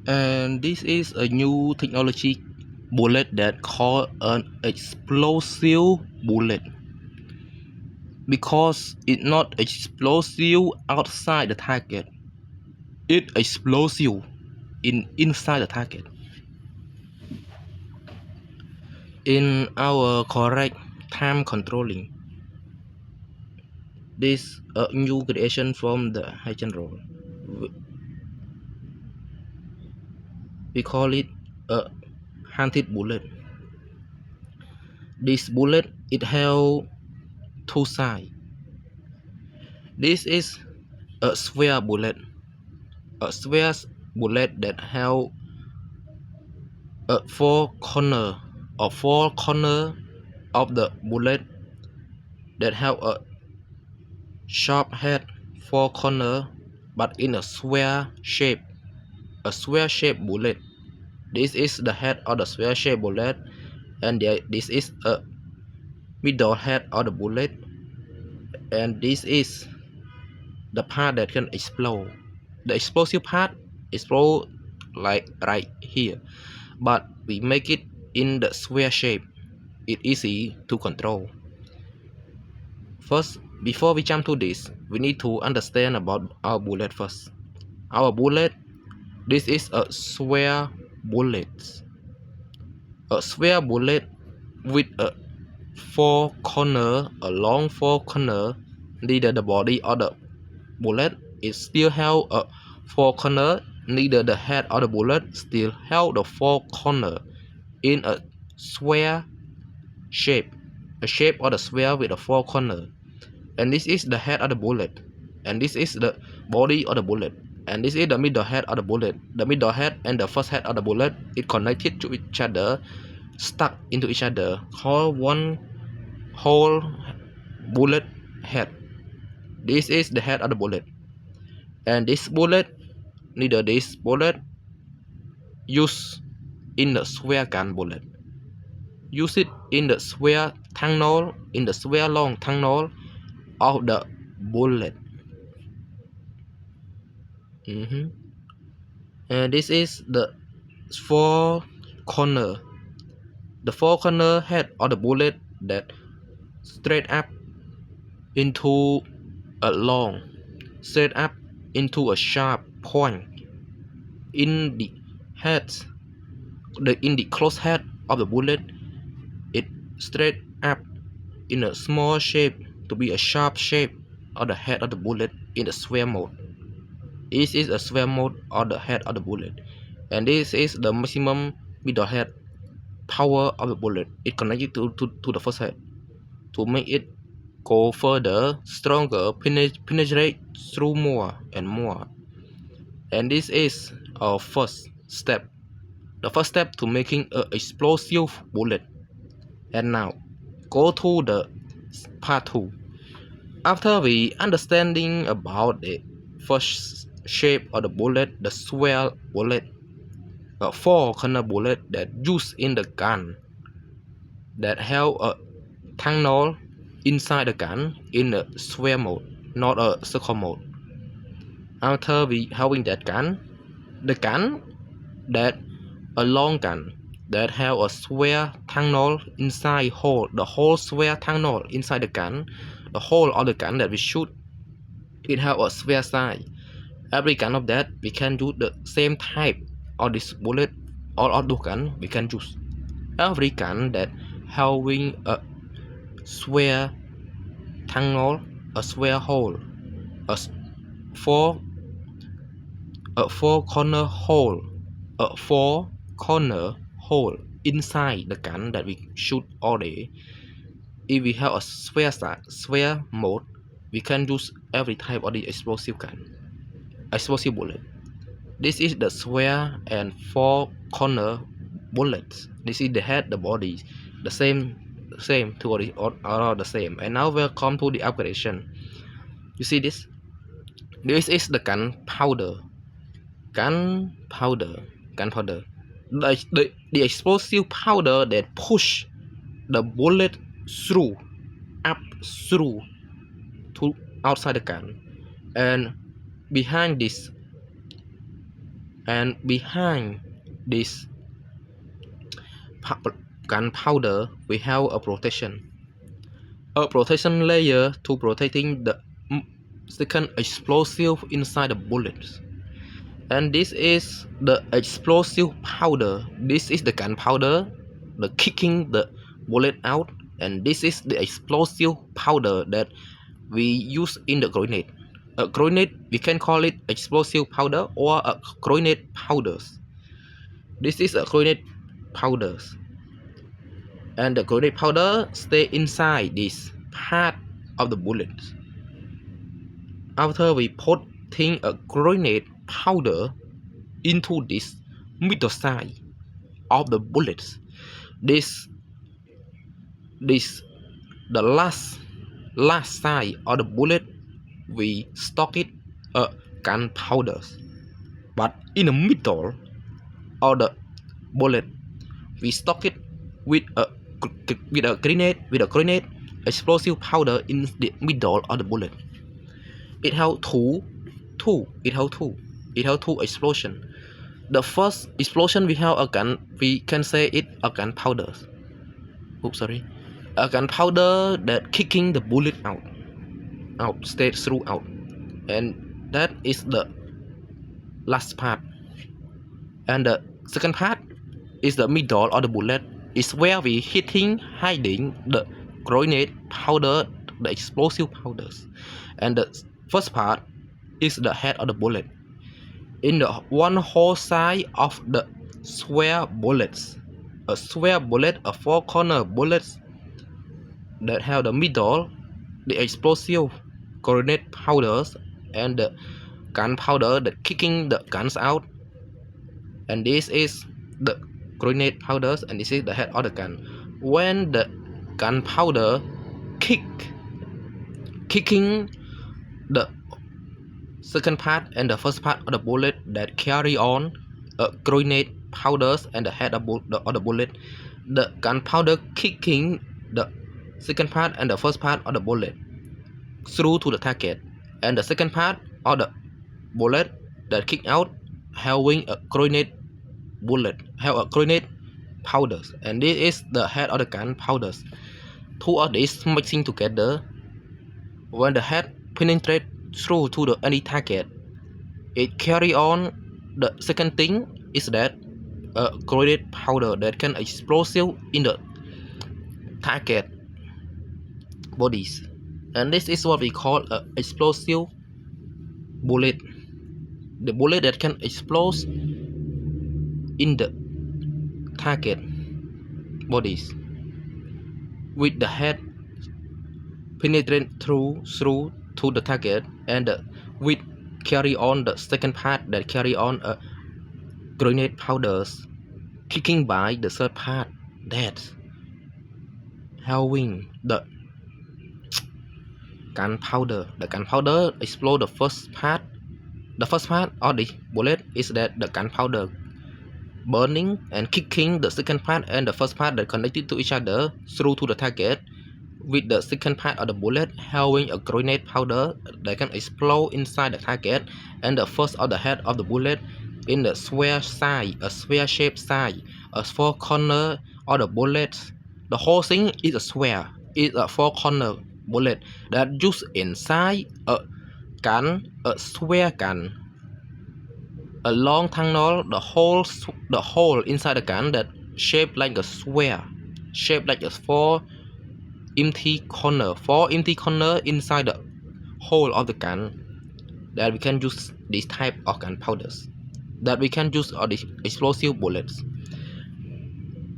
And this is a new technology bullet that called an explosive bullet because it's not explosive outside the target, it explosive inside the target. In our correct time controlling, this new creation from the high general, we call it a hunted bullet. This bullet it have two sides. This is a sphere bullet, a sphere bullet that have four corner of the bullet that have a sharp head, four corner, but in a sphere shape bullet. This is the head of the sphere shape bullet, and this is a middle head of the bullet, and this is the part that can explode. The explosive part explode like right here, but we make it in the sphere shape. It's easy to control. First, before we jump to this, we need to understand about our bullet first. Our bullet, this is a sphere bullet. A sphere bullet with a long four corner. Neither the body or the bullet is still held a four corner. Neither the head or the bullet still held the four corner in a sphere shape. A shape of the sphere with a four corner. And this is the head of the bullet, and this is the body of the bullet, and this is the middle head of the bullet. The middle head and the first head of the bullet is connected to each other, stuck into each other, called one whole bullet head. This is the head of the bullet, and this bullet, neither this bullet used in the sphere gun bullet, use it in the sphere tunnel, in the sphere long tunnel of the bullet. And this is the four corner, the four corner head of the bullet that straight up into a long, straight up into a sharp point in the head, in the close head of the bullet. It straight up in a small shape to be a sharp shape of the head of the bullet in the sphere mode. This is a sphere mode of the head of the bullet, and this is the maximum middle head power of the bullet. It connected to the first head to make it go further, stronger, penetrate through more and more. And this is our first step, the first step to making an explosive bullet. And now go to the part 2. After we understanding about the first shape of the bullet, the sphere bullet, a four corner bullet that used in the gun, that have a tunnel inside the gun in a sphere mode, not a circle mode. After we having that gun, the gun that a long gun that have a sphere tunnel inside hole, the whole sphere tunnel inside the gun, the whole of the gun that we shoot, it have a sphere side. Every gun of that we can use the same type of this bullet, all of the gun we can use. Every gun that having a sphere tunnel, a sphere hole, a four corner hole, a four corner hole inside the gun that we shoot all day. If we have a sphere mode, we can use every type of the explosive bullet. This is the sphere and four corner bullets. This is the head, the body, the same theory, all the same. And now welcome to the upgradation. You see this? This is the gunpowder. The explosive powder that push the bullet through to outside the gun. And behind this And behind this gunpowder, we have a protection layer to protecting the second explosive inside the bullets. And this is the explosive powder. This is the gunpowder, the kicking the bullet out, and this is the explosive powder that we use in the grenade. A grenade, we can call it explosive powder or a grenade powders. This is a grenade powders, and the grenade powder stay inside this part of the bullets. After we putting a grenade powder into this middle side of the bullets, this the last side of the bullet, we stock it gunpowder. But in the middle of the bullet, we stock it with a grenade explosive powder in the middle of the bullet. It has two explosions. The first explosion we have a gun, we can say it a gunpowder. Oops, sorry. A gunpowder that kicking the bullet out, straight throughout, and that is the last part. And the second part is the middle of the bullet. Is where we hiding the grenade powder, the explosive powders. And the first part is the head of the bullet. In the one whole side of the square bullets, a square bullet, a four corner bullets that have the middle, the explosive grenade powders, and the gunpowder that kicking the guns out. And this is the grenade powders, and this is the head of the gun. When the gunpowder kicking the second part and the first part of the bullet that carry on grenade powders and the head of the bullet, the gunpowder kicking the second part and the first part of the bullet through to the target, and the second part of the bullet that kick out having a grenade powders, and this is the head of the gunpowders. Two of these mixing together. When the head penetrate through to the any target, it carry on. The second thing is that a grenade powder that can explosive in the target bodies, and this is what we call a explosive bullet. The bullet that can explode in the target bodies with the head penetrate through to the target, and with carry on the second part that carry on a grenade powders kicking by the third part that having the gunpowder. The gunpowder explode the first part. The first part of the bullet is that the gunpowder burning and kicking the second part and the first part that connected to each other through to the target, with the second part of the bullet having a grenade powder that can explode inside the target, and the first of the head of the bullet in the square side, a square shaped side, a four corner of the bullet. The whole thing is a square, is a four corner bullet that just inside a gun, a square gun, a long tunnel, the hole inside the gun that shaped like a square, shaped like a four empty corner inside the hole of the gun, that we can use this type of gunpowders, that we can use the explosive bullets.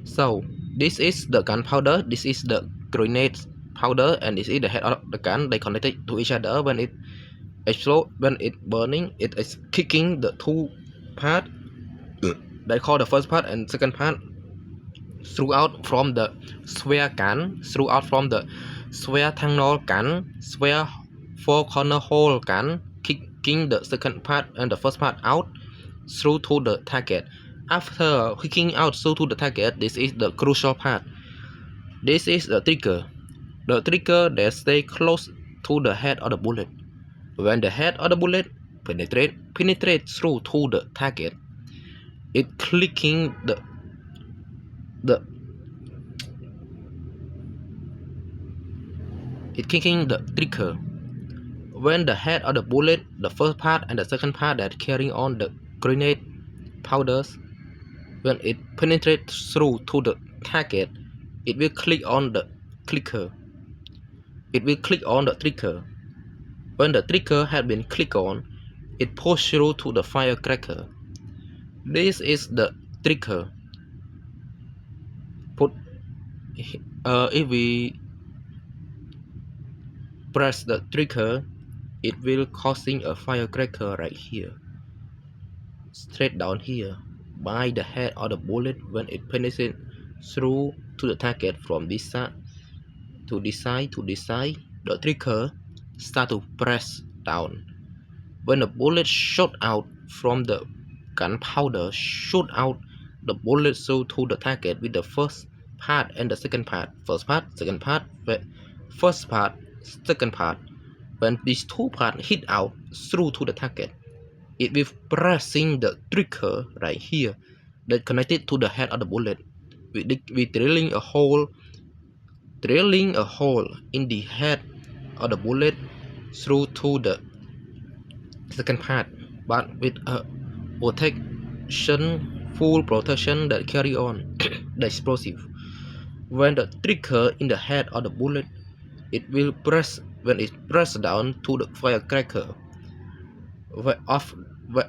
So this is the gunpowder, this is the grenade powder, and this is the head of the gun. They connected to each other. When it explode, when it burning, it is kicking the two part they call the first part and second part throughout from the square gun, throughout from the square tunnel gun, square four corner hole gun, kicking the second part and the first part out through to the target. After kicking out through to the target, this is the crucial part. This is the trigger that stay close to the head of the bullet. When the head of the bullet penetrate through to the target, it clicking the it kicking the trigger. When the head of the bullet, the first part and the second part that carrying on the grenade powders, when it penetrates through to the target, it will click on the clicker. It will click on the trigger. When the trigger has been clicked on, it pushes through to the firecracker. This is the trigger. If we press the trigger, it will causing a firecracker right here, straight down here, by the head of the bullet when it penetrates through to the target from this side to this side to this side. The trigger start to press down. When the bullet shot out from the gunpowder, shoot out the bullet through to the target with the first part and the second part. First part, second part, first part, second part. When these two parts hit out through to the target, it will pressing the trigger right here that connected to the head of the bullet. We drilling a hole in the head of the bullet through to the second part, but with a full protection that carry on the explosive. When the trigger in the head of the bullet, it will press when it press down to the firecracker.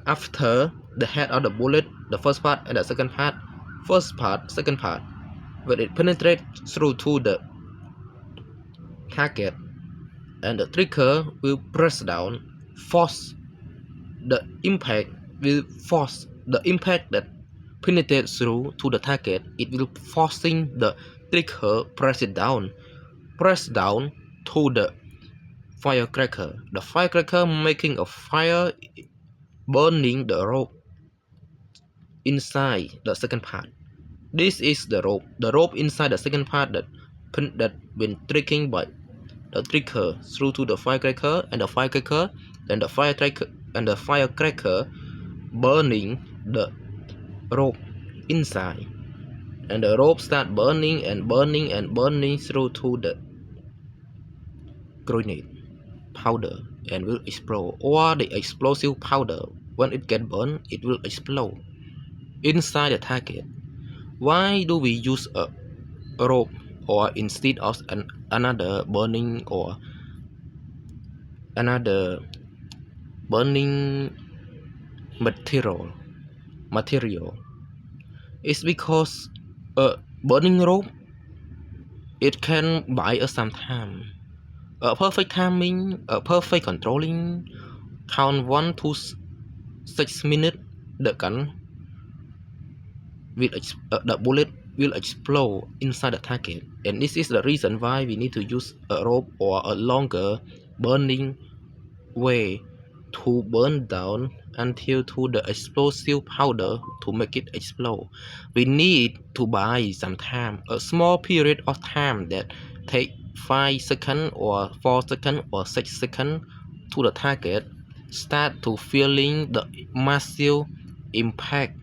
After the head of the bullet, the first part and the second part, second part, when it penetrates through to the target, and the trigger will press down, force the impact that penetrates through to the target. It will forcing the trigger press down to the firecracker. The firecracker making a fire, burning the rope inside the second part. This is the rope inside the second part that been tricking by the trigger through to the firecracker, and the firecracker and the firecracker burning the rope inside, and the rope start burning and burning and burning through to the grenade powder and will explode, or the explosive powder. When it get burned, it will explode inside the target. Why do we use a rope or instead of another burning or another burning material? It's because a burning rope, it can buy us some time. A perfect timing, a perfect controlling, count 1 to 6 minutes, the gun will the bullet will explode inside the target. And this is the reason why we need to use a rope or a longer burning way to burn down until to the explosive powder to make it explode. We need to buy some time, a small period of time that take 5 seconds or 4 seconds or 6 seconds to the target start to feeling the massive impact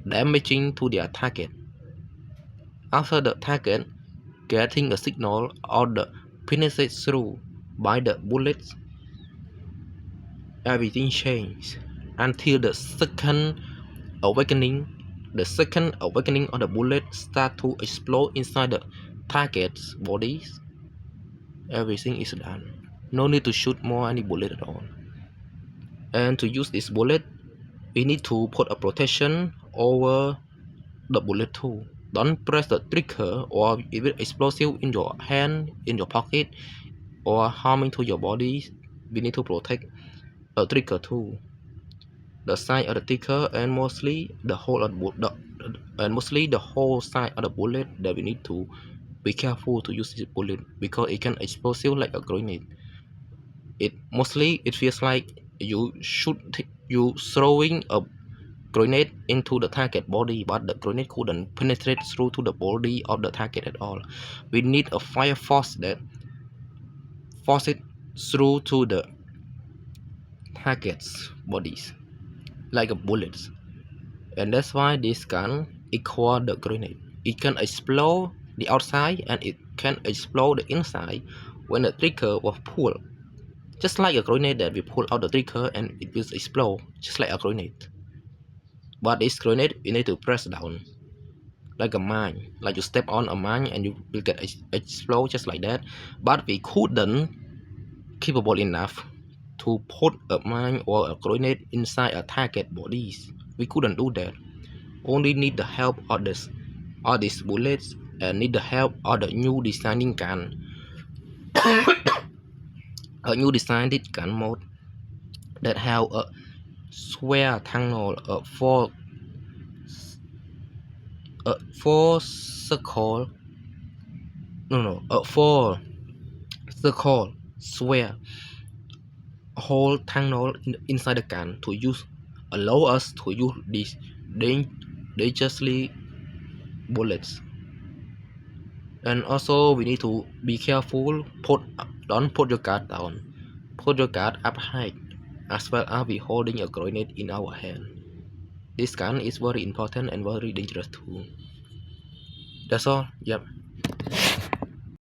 damaging to their target. After the target getting a signal or the penetrate through by the bullets, everything changed until the second awakening. The second awakening of the bullet start to explode inside the target's bodies. Everything is done. No need to shoot more any bullet at all. And to use this bullet, we need to put a protection over the bullet too. Don't press the trigger or even explosive in your hand, in your pocket, or harming to your body. We need to protect a trigger too. The side of the trigger and mostly the whole of the whole side of the bullet that we need to be careful to use this bullet because it can explosive like a grenade. It feels like you throwing a grenade into the target body, but the grenade couldn't penetrate through to the body of the target at all. We need a fire force that force it through to the target's bodies like a bullets. And that's why this gun equal the grenade. It can explode the outside and it can explode the inside when the trigger was pulled. Just like a grenade that we pull out the trigger and it will explode, just like a grenade. But this grenade, you need to press down, like a mine. Like you step on a mine and you will get explode just like that. But we couldn't capable enough to put a mine or a grenade inside a target bodies. We couldn't do that. Only need the help of this, all these bullets, and need the help of the new designing gun. A new designed gun mode that have a square tunnel, a four circle, a four circle square hole tunnel inside the gun to use, allow us to use these dangerously bullets. And also we need to be careful, don't put your guard down, put your guard up high, as well as we holding a grenade in our hand. This gun is very important and very dangerous too. That's all. Yep.